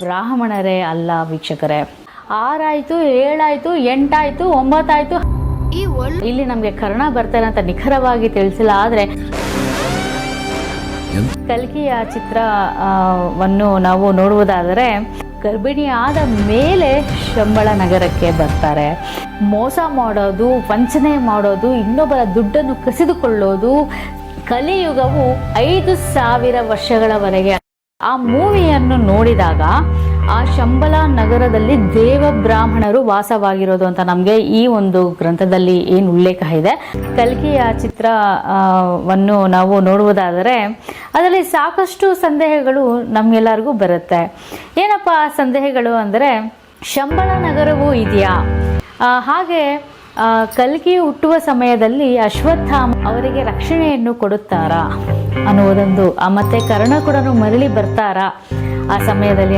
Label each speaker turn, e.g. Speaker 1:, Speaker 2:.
Speaker 1: ಬ್ರಾಹ್ಮಣರೇ ಅಲ್ಲ ವೀಕ್ಷಕರೇ. 6 ಆಯ್ತು, 7 ಆಯ್ತು, 8 ಆಯ್ತು, 9 ಆಯ್ತು. ಇಲ್ಲಿ ನಮಗೆ ಕರ್ಣ ಬರ್ತಾರೆ ಅಂತ ನಿಖರವಾಗಿ ತಿಳಿಸಿಲ್ಲ. ಆದರೆ ಕಲ್ಕಿಯ ಚಿತ್ರವನ್ನು ನಾವು ನೋಡುವುದಾದರೆ ಗರ್ಭಿಣಿ ಆದ ಮೇಲೆ ಶಂಬಳ ನಗರಕ್ಕೆ ಬರ್ತಾರೆ. ಮೋಸ ಮಾಡೋದು, ವಂಚನೆ ಮಾಡೋದು, ಇನ್ನೊಬ್ಬರ ದುಡ್ಡನ್ನು ಕಸಿದುಕೊಳ್ಳೋದು, ಕಲಿಯುಗವು 5,000 ವರ್ಷಗಳವರೆಗೆ. ಆ ಮೂವಿಯನ್ನು ನೋಡಿದಾಗ ಆ ಶಂಬಳ ನಗರದಲ್ಲಿ ದೇವ ಬ್ರಾಹ್ಮಣರು ವಾಸವಾಗಿರೋದು ಅಂತ ನಮಗೆ ಈ ಒಂದು ಗ್ರಂಥದಲ್ಲಿ ಏನು ಉಲ್ಲೇಖ ಇದೆ. ಕಲ್ಕಿಯ ಚಿತ್ರವನ್ನು ನಾವು ನೋಡುವುದಾದರೆ ಅದರಲ್ಲಿ ಸಾಕಷ್ಟು ಸಂದೇಹಗಳು ನಮಗೆಲ್ಲರಿಗೂ ಬರುತ್ತೆ. ಏನಪ್ಪ ಆ ಸಂದೇಹಗಳು ಅಂದರೆ, ಶಂಬಳ ನಗರವೂ ಇದೆಯಾ, ಹಾಗೆ ಕಲ್ಕಿ ಹುಟ್ಟುವ ಸಮಯದಲ್ಲಿ ಅಶ್ವತ್ಥಾಮ ಅವರಿಗೆ ರಕ್ಷಣೆಯನ್ನು ಕೊಡುತ್ತಾರಾ ಅನ್ನುವುದೊಂದು, ಮತ್ತೆ ಕರ್ಣ ಕೂಡ ಮರಳಿ ಬರ್ತಾರಾ ಆ ಸಮಯದಲ್ಲಿ